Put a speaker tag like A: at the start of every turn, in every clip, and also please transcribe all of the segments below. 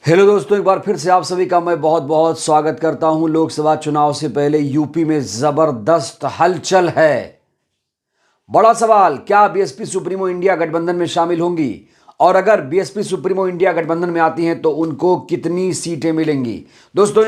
A: Hello दोस्तों, एक बार फिर से आप सभी का मैं बहुत बहुत स्वागत करता हूं। लोकसभा चुनाव से पहले यूपी में जबरदस्त हलचल है। बड़ा सवाल, क्या बीएसपी सुप्रीमो इंडिया गठबंधन में शामिल होंगी? और अगर बीएसपी सुप्रीमो इंडिया गठबंधन में आती हैं तो उनको कितनी सीटें मिलेंगी? दोस्तों,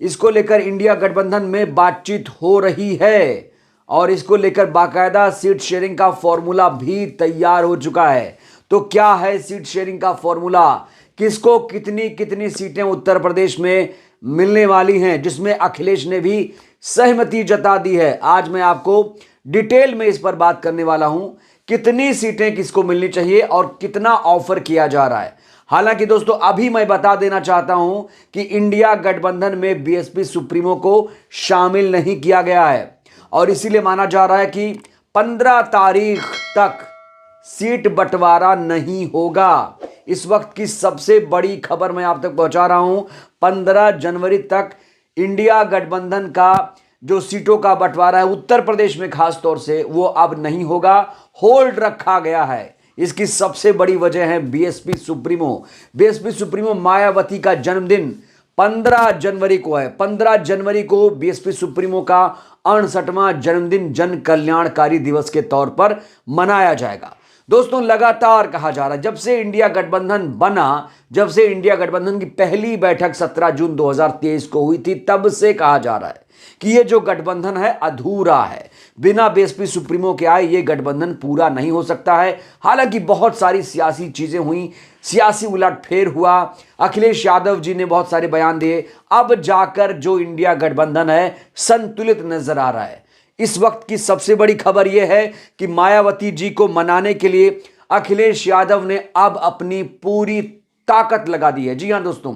A: इसको लेकर इंडिया गठबंधन में बातचीत हो रही है और इसको लेकर बाकायदा सीट शेयरिंग का फॉर्मूला भी तैयार हो चुका है। तो क्या है सीट शेयरिंग का फॉर्मूला? किसको कितनी कितनी सीटें उत्तर प्रदेश में मिलने वाली हैं, जिसमें अखिलेश ने भी सहमति जता दी है। आज मैं आपको डिटेल में इस पर बात करने वाला हूं, कितनी सीटें किसको मिलनी चाहिए और कितना ऑफर किया जा रहा है। हालांकि दोस्तों, अभी मैं बता देना चाहता हूं कि इंडिया गठबंधन में बीएसपी सुप्रीमो को शामिल नहीं किया गया है और इसीलिए माना जा रहा है कि 15 तारीख तक सीट बंटवारा नहीं होगा। इस वक्त की सबसे बड़ी खबर मैं आप तक पहुंचा रहा हूं। 15 जनवरी तक इंडिया गठबंधन का जो सीटों का बंटवारा है उत्तर प्रदेश में खास तौर से, वो अब नहीं होगा, होल्ड रखा गया है। इसकी सबसे बड़ी वजह है बीएसपी सुप्रीमो मायावती का जन्मदिन 15 जनवरी को है। 15 जनवरी को बीएसपी सुप्रीमो का 68वां जन्मदिन जन कल्याणकारी दिवस के तौर पर मनाया जाएगा। दोस्तों, लगातार कहा जा रहा है, जब से इंडिया गठबंधन की पहली बैठक 17 जून 2023 को हुई थी, तब से कहा जा रहा है कि ये जो गठबंधन है अधूरा है। बिना बीएसपी सुप्रीमो के आए ये गठबंधन पूरा नहीं हो सकता है। हालांकि बहुत सारी सियासी चीजें हुई, सियासी उलटफेर हुआ, अखिलेश यादव जी ने बहुत सारे बयान दिए, अब जाकर जो इंडिया गठबंधन है संतुलित नजर आ रहा है। इस वक्त की सबसे बड़ी खबर यह है कि मायावती जी को मनाने के लिए अखिलेश यादव ने अब अपनी पूरी ताकत लगा दी है। जी हां दोस्तों,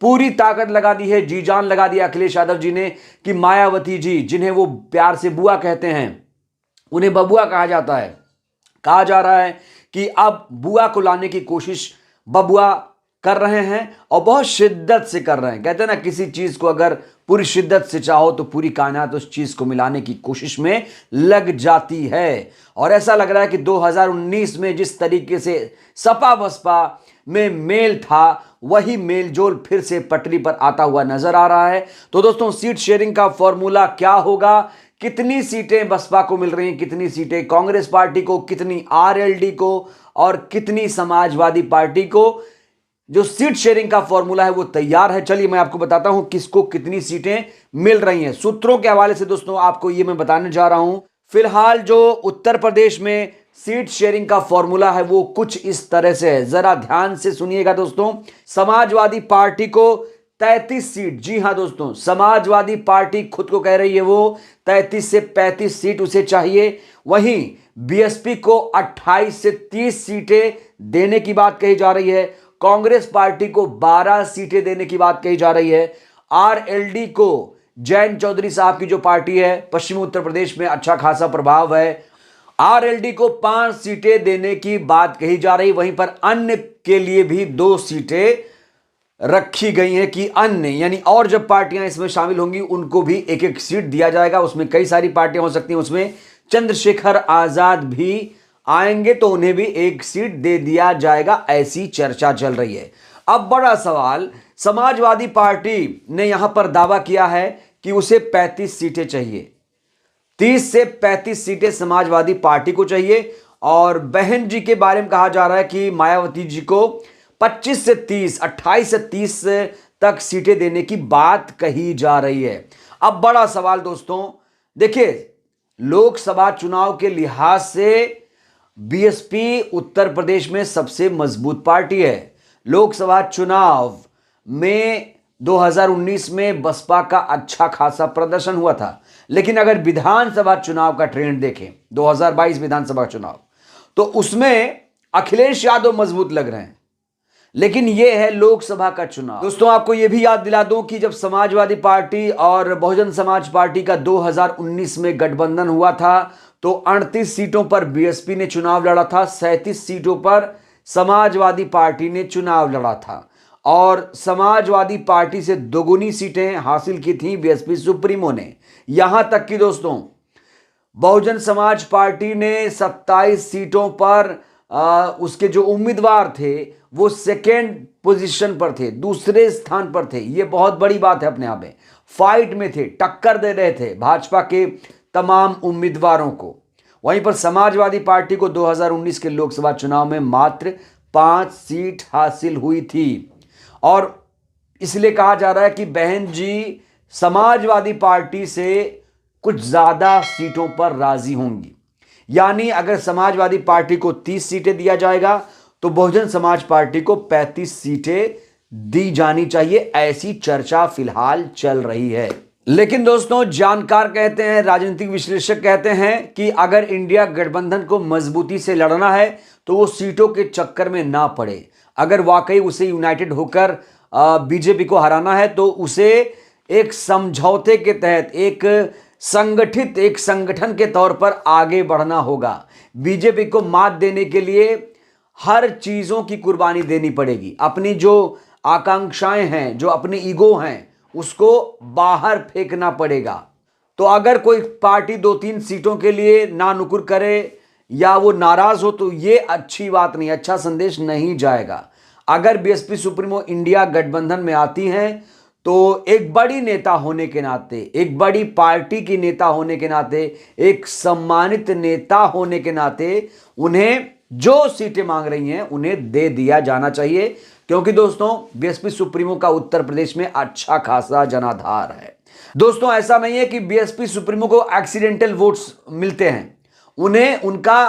A: पूरी ताकत लगा दी है, जी जान लगा दी अखिलेश यादव जी ने कि मायावती जी, जिन्हें वो प्यार से बुआ कहते हैं, उन्हें बबुआ कहा जाता है, कहा जा रहा है कि अब बुआ को लाने की कोशिश बबुआ कर रहे हैं और बहुत शिद्दत से कर रहे हैं। कहते हैं ना, किसी चीज को अगर पूरी शिद्दत से चाहो तो पूरी कायनात उस चीज को मिलाने की कोशिश में लग जाती है। और ऐसा लग रहा है कि 2019 में जिस तरीके से सपा बसपा में मेल था, वही मेलजोल फिर से पटरी पर आता हुआ नजर आ रहा है। तो दोस्तों, सीट शेयरिंग का फॉर्मूला क्या होगा? कितनी सीटें बसपा को मिल रही हैं, कितनी सीटें कांग्रेस पार्टी को, कितनी आरएलडी को और कितनी समाजवादी पार्टी को? जो सीट शेयरिंग का फॉर्मूला है वो तैयार है। चलिए मैं आपको बताता हूं किसको कितनी सीटें मिल रही हैं। सूत्रों के हवाले से दोस्तों आपको ये मैं बताने जा रहा हूं। फिलहाल जो उत्तर प्रदेश में सीट शेयरिंग का फॉर्मूला है वो कुछ इस तरह से है, जरा ध्यान से सुनिएगा दोस्तों। समाजवादी पार्टी को 33 सीट, जी हां दोस्तों, समाजवादी पार्टी खुद को कह रही है वो 33 से 35 सीट उसे चाहिए। वहीं बीएसपी को 28 से 30 सीटें देने की बात कही जा रही है। कांग्रेस पार्टी को 12 सीटें देने की बात कही जा रही है। आरएलडी को, जयंत चौधरी साहब की जो पार्टी है, पश्चिमी उत्तर प्रदेश में अच्छा खासा प्रभाव है, आरएलडी को 5 सीटें देने की बात कही जा रही। वहीं पर अन्य के लिए भी 2 सीटें रखी गई हैं कि अन्य यानी और जब पार्टियां इसमें शामिल होंगी उनको भी एक एक सीट दिया जाएगा। उसमें कई सारी पार्टियां हो सकती हैं, उसमें चंद्रशेखर आजाद भी आएंगे तो उन्हें भी एक सीट दे दिया जाएगा, ऐसी चर्चा चल रही है। अब बड़ा सवाल, समाजवादी पार्टी ने यहां पर दावा किया है कि उसे 35 सीटें चाहिए, 30 से 35 सीटें समाजवादी पार्टी को चाहिए। और बहन जी के बारे में कहा जा रहा है कि मायावती जी को 25 से 30, 28 से 30 तक सीटें देने की बात कही जा रही है। अब बड़ा सवाल दोस्तों, देखिए, लोकसभा चुनाव के लिहाज से बीएसपी उत्तर प्रदेश में सबसे मजबूत पार्टी है। लोकसभा चुनाव में 2019 में बसपा का अच्छा खासा प्रदर्शन हुआ था, लेकिन अगर विधानसभा चुनाव का ट्रेंड देखें, 2022 विधानसभा चुनाव, तो उसमें अखिलेश यादव मजबूत लग रहे हैं। लेकिन यह है लोकसभा का चुनाव। दोस्तों, आपको यह भी याद दिला दूं कि जब समाजवादी पार्टी और बहुजन समाज पार्टी का 2019 में गठबंधन हुआ था तो 38 सीटों पर बीएसपी ने चुनाव लड़ा था, 37 सीटों पर समाजवादी पार्टी ने चुनाव लड़ा था और समाजवादी पार्टी से दोगुनी सीटें हासिल की थी बीएसपी सुप्रीमो ने। यहां तक कि दोस्तों, बहुजन समाज पार्टी ने 27 सीटों पर उसके जो उम्मीदवार थे वो सेकेंड पोजीशन पर थे, दूसरे स्थान पर थे। ये बहुत बड़ी बात है, अपने आप में फाइट में थे, टक्कर दे रहे थे भाजपा के तमाम उम्मीदवारों को। वहीं पर समाजवादी पार्टी को 2019 के लोकसभा चुनाव में मात्र 5 सीट हासिल हुई थी और इसलिए कहा जा रहा है कि बहन जी समाजवादी पार्टी से कुछ ज्यादा सीटों पर राजी होंगी। यानी अगर समाजवादी पार्टी को 30 सीटें दिया जाएगा तो बहुजन समाज पार्टी को 35 सीटें दी जानी चाहिए, ऐसी चर्चा फिलहाल चल रही है। लेकिन दोस्तों, जानकार कहते हैं, राजनीतिक विश्लेषक कहते हैं कि अगर इंडिया गठबंधन को मजबूती से लड़ना है तो वो सीटों के चक्कर में ना पड़े। अगर वाकई उसे यूनाइटेड होकर बीजेपी को हराना है तो उसे एक समझौते के तहत एक संगठन के तौर पर आगे बढ़ना होगा। बीजेपी को मात देने के लिए हर चीजों की कुर्बानी देनी पड़ेगी। अपनी जो आकांक्षाएं हैं, जो अपनी ईगो हैं, उसको बाहर फेंकना पड़ेगा। तो अगर कोई पार्टी 2-3 सीटों के लिए ना नुकुर करे या वो नाराज हो तो ये अच्छी बात नहीं, अच्छा संदेश नहीं जाएगा। अगर बीएसपी सुप्रीमो इंडिया गठबंधन में आती हैं तो एक बड़ी नेता होने के नाते, एक बड़ी पार्टी की नेता होने के नाते, एक सम्मानित नेता होने के नाते उन्हें जो सीटें मांग रही हैं उन्हें दे दिया जाना चाहिए। क्योंकि दोस्तों, बीएसपी सुप्रीमो का उत्तर प्रदेश में अच्छा खासा जनाधार है। दोस्तों, ऐसा नहीं है कि बीएसपी सुप्रीमो को एक्सीडेंटल वोट्स मिलते हैं, उन्हें उनका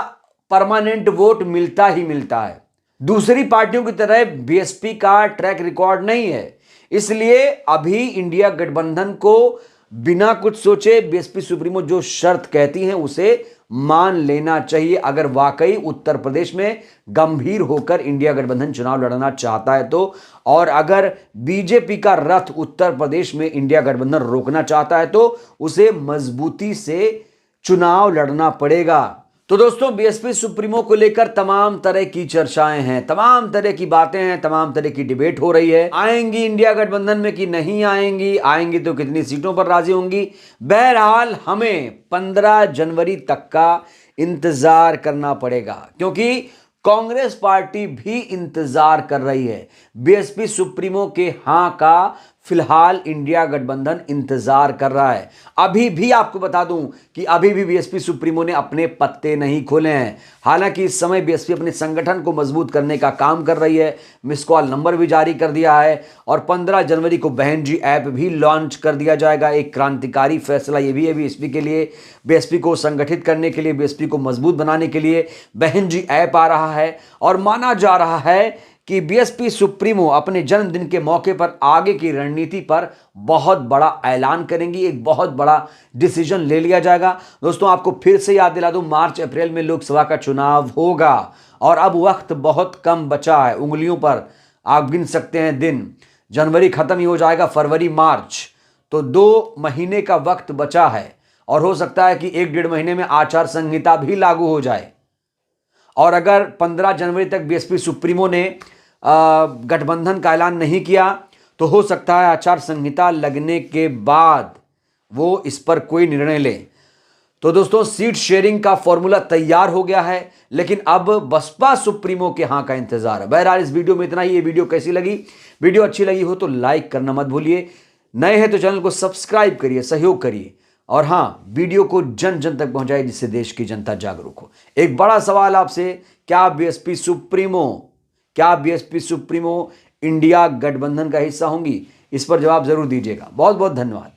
A: परमानेंट वोट मिलता ही मिलता है। दूसरी पार्टियों की तरह बीएसपी का ट्रैक रिकॉर्ड नहीं है, इसलिए अभी इंडिया गठबंधन को बिना कुछ सोचे बीएसपी सुप्रीमो जो शर्त कहती हैं उसे मान लेना चाहिए, अगर वाकई उत्तर प्रदेश में गंभीर होकर इंडिया गठबंधन चुनाव लड़ना चाहता है तो। और अगर बीजेपी का रथ उत्तर प्रदेश में इंडिया गठबंधन रोकना चाहता है तो उसे मजबूती से चुनाव लड़ना पड़ेगा। तो दोस्तों, बीएसपी सुप्रीमो को लेकर तमाम तरह की चर्चाएं हैं, तमाम तरह की बातें हैं, तमाम तरह की डिबेट हो रही है। आएंगी इंडिया गठबंधन में कि नहीं आएंगी, आएंगी तो कितनी सीटों पर राजी होंगी। बहरहाल हमें 15 जनवरी तक का इंतजार करना पड़ेगा, क्योंकि कांग्रेस पार्टी भी इंतजार कर रही है। बीएसपी सुप्रीमो के हां का फिलहाल इंडिया गठबंधन इंतजार कर रहा है। अभी भी आपको बता दूं कि अभी भी बीएसपी सुप्रीमो ने अपने पत्ते नहीं खोले हैं। हालांकि इस समय बीएसपी अपने संगठन को मजबूत करने का काम कर रही है, मिस कॉल नंबर भी जारी कर दिया है और 15 जनवरी को बहन जी ऐप भी लॉन्च कर दिया जाएगा। एक क्रांतिकारी फैसला ये भी है बीएसपी के लिए, बीएसपी को संगठित करने के लिए, बीएसपी को मजबूत बनाने के लिए बहन जी ऐप आ रहा है। और माना जा रहा है कि बीएसपी सुप्रीमो अपने जन्मदिन के मौके पर आगे की रणनीति पर बहुत बड़ा ऐलान करेंगी, एक बहुत बड़ा डिसीजन ले लिया जाएगा। दोस्तों, आपको फिर से याद दिला दूं, मार्च अप्रैल में लोकसभा का चुनाव होगा और अब वक्त बहुत कम बचा है, उंगलियों पर आप गिन सकते हैं दिन। जनवरी खत्म ही हो जाएगा, फरवरी मार्च, तो 2 महीने का वक्त बचा है और हो सकता है कि 1-1.5 महीने में आचार संहिता भी लागू हो जाए। और अगर 15 जनवरी तक बीएसपी सुप्रीमो ने गठबंधन का ऐलान नहीं किया तो हो सकता है आचार संहिता लगने के बाद वो इस पर कोई निर्णय ले। तो दोस्तों, सीट शेयरिंग का फॉर्मूला तैयार हो गया है, लेकिन अब बसपा सुप्रीमो के हां का इंतजार है। बहरहाल इस वीडियो में इतना ही। ये वीडियो कैसी लगी? वीडियो अच्छी लगी हो तो लाइक करना मत भूलिए, नए हैं तो चैनल को सब्सक्राइब करिए, सहयोग करिए और हां, वीडियो को जन जन तक पहुंचाइए जिससे देश की जनता जागरूक हो। एक बड़ा सवाल आपसे, क्या बीएसपी सुप्रीमो इंडिया गठबंधन का हिस्सा होंगी? इस पर जवाब जरूर दीजिएगा। बहुत बहुत धन्यवाद।